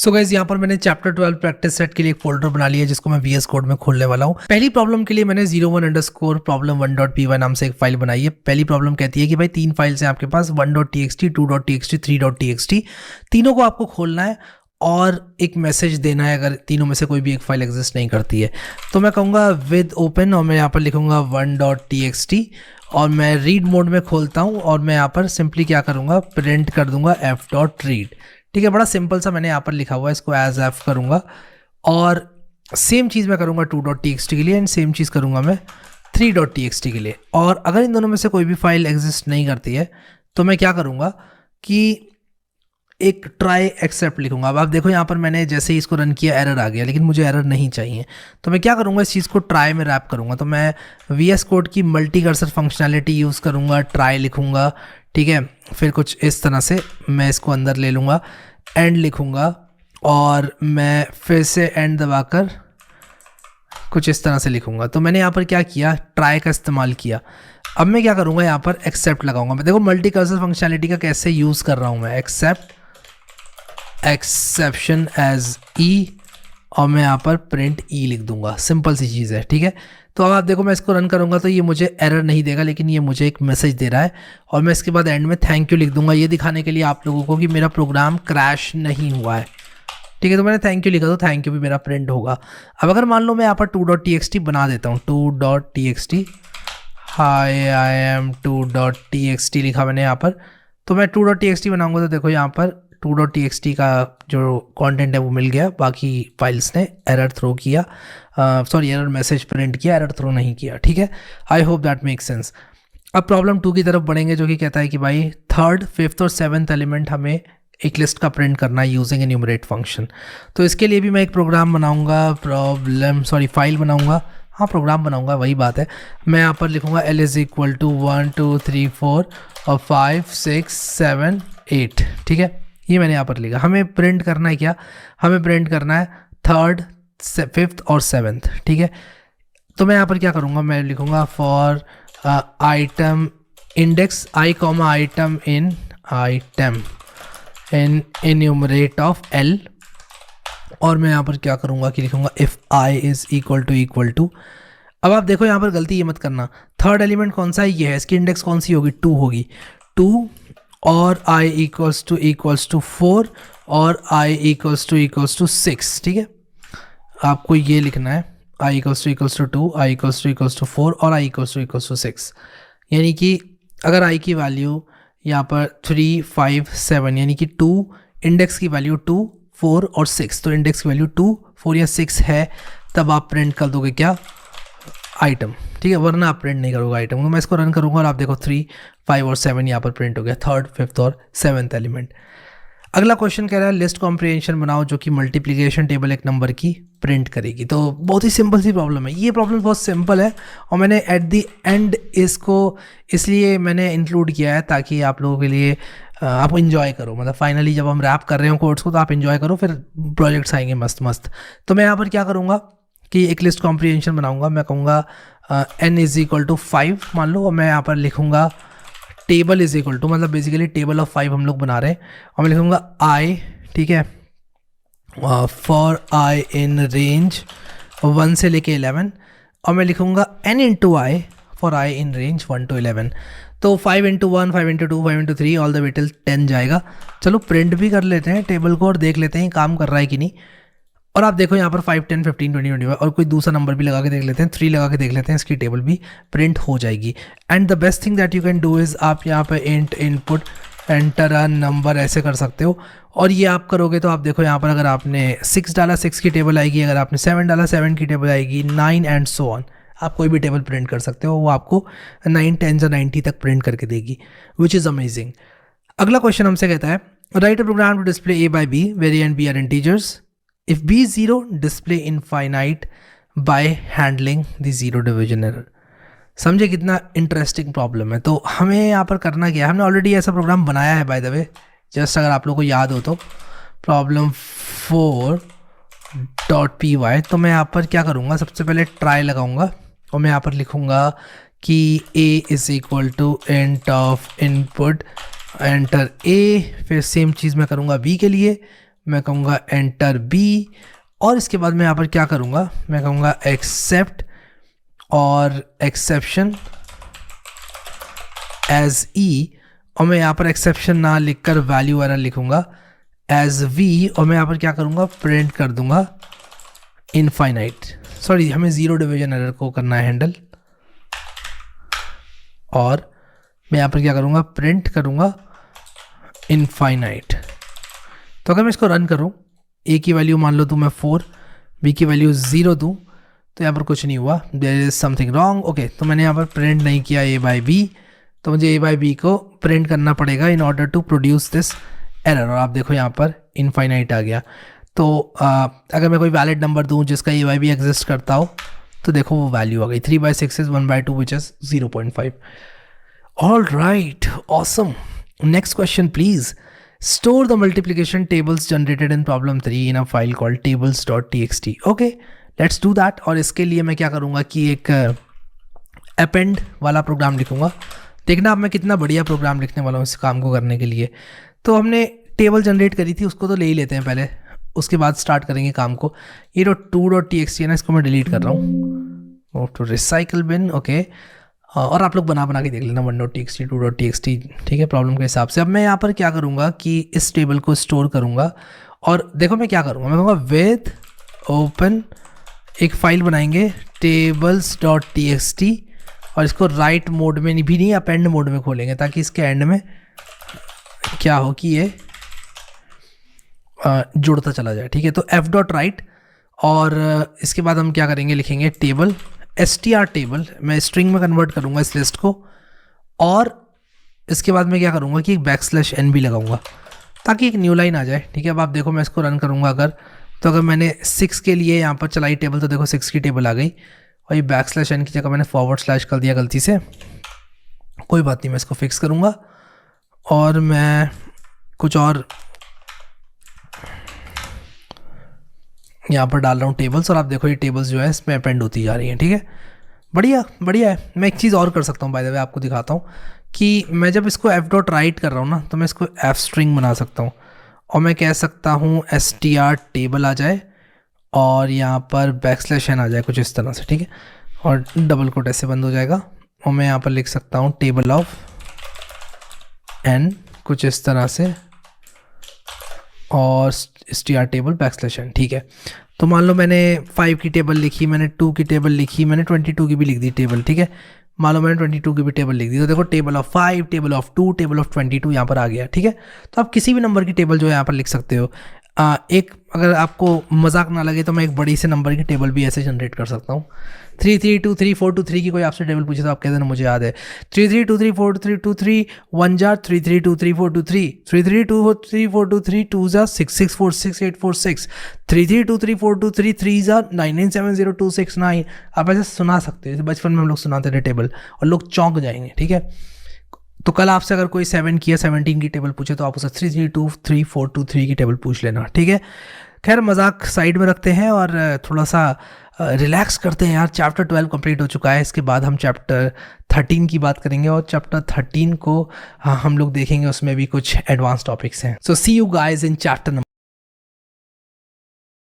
So guys यहाँ पर मैंने चैप्टर 12 प्रैक्टिस सेट के लिए एक फोल्डर बना लिया है जिसको मैं VS कोड में खोलने वाला हूँ। पहली प्रॉब्लम के लिए मैंने 01_problem1.py नाम से एक फाइल बनाई है। पहली प्रॉब्लम कहती है कि भाई 3 फाइल्स हैं आपके पास 1.txt 2.txt 3.txt, तीनों को आपको खोलना है और एक मैसेज देना है अगर तीनों में से कोई भी एक फाइल एग्जिस्ट नहीं करती है। तो मैं कहूँगा विद ओपन और मैं यहाँ पर लिखूँगा 1.txt और मैं रीड मोड में खोलता हूँ और मैं यहाँ पर सिंपली क्या करूँगा, प्रिंट कर दूंगा f.read। ठीक है, बड़ा सिंपल सा मैंने यहाँ पर लिखा हुआ है, इसको एज एफ करूँगा और सेम चीज़ मैं करूँगा 2.txt के लिए एंड सेम चीज़ करूँगा मैं 3.txt के लिए। और अगर इन दोनों में से कोई भी फाइल एग्जिस्ट नहीं करती है तो मैं क्या करूँगा कि एक ट्राई एक्सेप्ट लिखूंगा। अब आप देखो यहाँ पर मैंने जैसे ही इसको रन किया एरर आ गया, लेकिन मुझे एरर नहीं चाहिए तो मैं क्या करूँगा, इस चीज़ को ट्राई में रैप करूँगा। तो मैं VS कोड की मल्टी कर्सर फंक्शनैलिटी यूज़ करूँगा, ट्राई लिखूँगा, ठीक है। फिर कुछ इस तरह से मैं इसको अंदर ले लूँगा, एंड लिखूँगा और मैं फिर से एंड दबाकर कुछ इस तरह से लिखूँगा। तो मैंने यहाँ पर क्या किया, ट्राई का इस्तेमाल किया। अब मैं क्या करूँगा, यहाँ पर एक्सेप्ट लगाऊंगा। मैं देखो मल्टी कर्सर फंक्शनैलिटी का कैसे यूज़ कर रहा हूँ मैं, एक्सेप्ट एक्सेप्शन एज ई और मैं यहाँ पर प्रिंट ई लिख दूंगा। सिंपल सी चीज़ है, ठीक है। तो अब आप देखो मैं इसको रन करूँगा तो ये मुझे एरर नहीं देगा, लेकिन ये मुझे एक मैसेज दे रहा है और मैं इसके बाद एंड में थैंक यू लिख दूंगा, ये दिखाने के लिए आप लोगों को कि मेरा प्रोग्राम क्रैश नहीं हुआ है, ठीक है। तो मैंने थैंक यू लिखा तो थैंक यू भी मेरा प्रिंट होगा। अब अगर मान लो मैं यहाँ पर 2.txt बना देता हूँ, 2.txt hi I am 2.txt लिखा मैंने यहाँ पर। तो मैं 2.txt बनाऊंगा तो देखो यहाँ पर 2.txt का जो कंटेंट है वो मिल गया, बाकी फाइल्स ने एरर थ्रो किया, सॉरी एरर मैसेज प्रिंट किया, एरर थ्रो नहीं किया, ठीक है। I hope that make sense. अब प्रॉब्लम 2 की तरफ बढ़ेंगे जो कि कहता है कि भाई 3rd, 5th और 7th एलिमेंट हमें एक लिस्ट का प्रिंट करना है यूजिंग एन्यूमरेट फंक्शन। तो इसके लिए भी मैं एक प्रोग्राम बनाऊंगा, फाइल बनाऊंगा, हाँ प्रोग्राम बनाऊंगा, वही बात है। मैं यहाँ पर लिखूंगा L इज इक्वल टू 1 2 3 4 और 5 6 7 8, ठीक है। ये मैंने यहाँ पर लिखा। हमें प्रिंट करना है क्या, हमें प्रिंट करना है 3rd, 5th और 7th, ठीक है। तो मैं यहाँ पर क्या करूँगा, मैं लिखूँगा for item index I comma item in enumerate of L और मैं यहाँ पर क्या करूँगा कि लिखूँगा if I is equal to. अब आप देखो यहाँ पर गलती ये मत करना, 3rd एलिमेंट कौन सा है, ये है, इसकी इंडेक्स कौन सी होगी, 2 होगी, 2 और I इक्वल्स टू 4 और I इक्वल्स टू 6, ठीक है। आपको ये लिखना है I equals to 2, I equals to 4 और I इक्वल्स टू 6। यानी कि अगर I की वैल्यू यहाँ पर 3 5 7 यानी कि 2, इंडेक्स की वैल्यू 2 4 और 6, तो इंडेक्स की वैल्यू 2 4 या 6 है, तब आप प्रिंट कर दोगे क्या, आइटम, ठीक है, वरना आप प्रिंट नहीं करोगे आइटम। तो मैं इसको रन करूंगा और आप देखो 3 5 और 7 यहाँ पर प्रिंट हो गया, 3rd 5th और 7th एलिमेंट। अगला क्वेश्चन कह रहा है लिस्ट कॉम्प्रिहेंशन बनाओ जो कि मल्टीप्लिकेशन टेबल एक नंबर की प्रिंट करेगी। तो बहुत ही सिंपल सी प्रॉब्लम है, ये प्रॉब्लम बहुत सिंपल है और मैंने एट दी एंड इसको इसलिए मैंने इंक्लूड किया है ताकि आप लोगों के लिए आप इन्जॉय करो, मतलब फाइनली जब हम रैप कर रहे हो कोड्स को तो आप इन्जॉय करो, फिर प्रोजेक्ट्स आएंगे मस्त मस्त। तो मैं यहाँ पर क्या करूँगा कि एक लिस्ट कॉम्प्रिहेंशन बनाऊंगा। मैं कहूँगा n इज इक्वल टू 5 मान लो और मैं यहाँ पर लिखूँगा टेबल इज इक्वल टू, मतलब बेसिकली टेबल ऑफ 5 हम लोग बना रहे हैं और मैं लिखूँगा I, ठीक है, फॉर I इन रेंज 1 से लेके 11 और मैं लिखूँगा n into I for I in range 1 to 11। तो 5 into 1 5 into 2 5 into 3 all the way till 10 जाएगा। चलो प्रिंट भी कर लेते हैं टेबल को और देख लेते हैं काम कर रहा है कि नहीं। और आप देखो यहाँ पर 5 10 15 20 25 और कोई दूसरा नंबर भी लगा के देख लेते हैं, 3 लगा के देख लेते हैं, इसकी टेबल भी प्रिंट हो जाएगी। And the best thing that you can do is आप यहाँ पे int input enter a number ऐसे कर सकते हो और ये आप करोगे तो आप देखो यहाँ पर अगर आपने 6 डाला 6 की टेबल आएगी, अगर आपने 7 डाला 7 की टेबल आएगी, 9 एंड सो ऑन। आप कोई भी टेबल प्रिंट कर सकते हो, वो आपको 9 10 या 90 तक प्रिंट करके देगी, विच इज़ अमेजिंग। अगला क्वेश्चन हमसे कहता है write a program to display A by B where A and B are integers. If B is 0, display infinite by handling the zero division error. समझे कितना इंटरेस्टिंग प्रॉब्लम है। तो हमें यहाँ पर करना क्या है, हमने ऑलरेडी ऐसा प्रोग्राम बनाया है बाय द वे, जस्ट अगर आप लोगों को याद हो तो प्रॉब्लम 4.py। तो मैं यहाँ पर क्या करूँगा, सबसे पहले ट्राई लगाऊंगा और मैं यहाँ पर लिखूँगा कि A is equal to int of input enter A, फिर सेम चीज़ मैं करूँगा B के लिए, मैं कहूँगा एंटर बी, और इसके बाद मैं यहाँ पर क्या करूँगा, मैं कहूँगा एक्सेप्ट और एक्सेप्शन एज ई, और मैं यहाँ पर एक्सेप्शन ना लिखकर वैल्यू एरर लिखूँगा एज वी, और मैं यहाँ पर क्या करूँगा, प्रिंट कर दूँगा इनफाइनाइट। सॉरी, हमें ज़ीरो डिवीजन एरर को करना है हैंडल, और मैं यहाँ पर क्या करूँगा, प्रिंट करूँगा इनफाइनाइट। तो अगर मैं इसको रन करूँ, ए की वैल्यू मान लो तो मैं 4, बी की वैल्यू 0 दूँ, तो यहाँ पर कुछ नहीं हुआ, there is something wrong. Okay, तो मैंने यहाँ पर प्रिंट नहीं किया ए बाई बी, तो मुझे ए बाई बी को प्रिंट करना पड़ेगा in order to produce this error, और आप देखो यहाँ पर इनफाइनाइट आ गया। तो अगर मैं कोई वैलिड नंबर दूँ जिसका ए बाई बी एग्जिस्ट करता हो, तो देखो वो वैल्यू आ गई, 3/6 is 1/2 which is 0.5। All right, awesome. Next question please. Store the multiplication tables generated in problem 3 in a file called tables.txt. Okay, let's do that। और इसके लिए मैं क्या करूँगा कि एक append वाला प्रोग्राम लिखूँगा। देखना अब मैं कितना बढ़िया प्रोग्राम लिखने वाला हूँ इस काम को करने के लिए। तो हमने टेबल जनरेट करी थी, उसको तो ले ही लेते हैं पहले, उसके बाद स्टार्ट करेंगे काम को। ये .2.txt है ना, इसको मैं डिलीट कर रहा हूँ, टू रिसाइकल बिन। ओके, और आप लोग बना के देख लेना 1.txt 2.txt, ठीक है, प्रॉब्लम के हिसाब से। अब मैं यहाँ पर क्या करूँगा कि इस टेबल को स्टोर करूँगा, और देखो मैं क्या करूँगा, मैं कहूँगा विद ओपन, एक फाइल बनाएंगे tables.txt, और इसको राइट मोड में भी नहीं, अपेंड मोड में खोलेंगे, ताकि इसके एंड में क्या हो कि ये जुड़ता चला जाए, ठीक है। तो f.write, और इसके बाद हम क्या करेंगे, लिखेंगे टेबल str टेबल, मैं स्ट्रिंग में कन्वर्ट करूँगा इस लिस्ट को, और इसके बाद मैं क्या करूँगा कि एक \n भी लगाऊंगा ताकि एक न्यू लाइन आ जाए, ठीक है। अब आप देखो मैं इसको रन करूँगा अगर, तो अगर मैंने 6 के लिए यहाँ पर चलाई टेबल, तो देखो 6 की टेबल आ गई, और ये \n की जगह मैंने / कर दिया गलती से, कोई बात नहीं, मैं इसको फिक्स करूँगा, और मैं कुछ और यहाँ पर डाल रहा हूँ टेबल्स, और आप देखो ये टेबल्स जो है इसमें अपेंड होती जा रही हैं, ठीक है। बढ़िया है। मैं एक चीज़ और कर सकता हूँ, बाय द वे आपको दिखाता हूँ कि मैं जब इसको f.write कर रहा हूँ ना, तो मैं इसको f स्ट्रिंग बना सकता हूँ, और मैं कह सकता हूँ str टेबल आ जाए, और यहाँ पर \n आ जाए कुछ इस तरह से, ठीक है, और डबल कोट ऐसे बंद हो जाएगा, और मैं यहाँ पर लिख सकता हूँ टेबल ऑफ n कुछ इस तरह से, और str टेबल \n, ठीक है। तो मान लो मैंने 5 की टेबल लिखी, मैंने 2 की टेबल लिखी, मैंने 22 की भी लिख दी टेबल, ठीक है। मान लो मैंने 22 की भी टेबल लिख दी, तो देखो table of 5, table of 2, table of 22 यहाँ पर आ गया, ठीक है। तो आप किसी भी नंबर की टेबल जो है यहाँ पर लिख सकते हो। एक अगर आपको मजाक ना लगे तो मैं एक बड़ी से नंबर की टेबल भी ऐसे जनरेट कर सकता हूँ। 33234223 की कोई आपसे टेबल पूछे तो आप कह देना मुझे याद है, 33234323 1 जार 33234223, 33234223 2 जार 6646846, 33234223 3 जार 9970269। आप ऐसे सुना सकते हो, बचपन में हम लोग सुनाते थे टेबल, और लोग चौंक जाएंगे, ठीक है। तो कल आपसे अगर कोई 7 की या 17 की टेबल पूछे तो आप उसे 33234223 की टेबल पूछ लेना, ठीक है। खैर मजाक साइड में रखते हैं और थोड़ा सा रिलैक्स करते हैं यार। चैप्टर 12 कंप्लीट हो चुका है, इसके बाद हम चैप्टर 13 की बात करेंगे, और चैप्टर 13 को हम लोग देखेंगे, उसमें भी कुछ एडवांस टॉपिक्स हैं। सो सी यू गाइज इन चैप्टर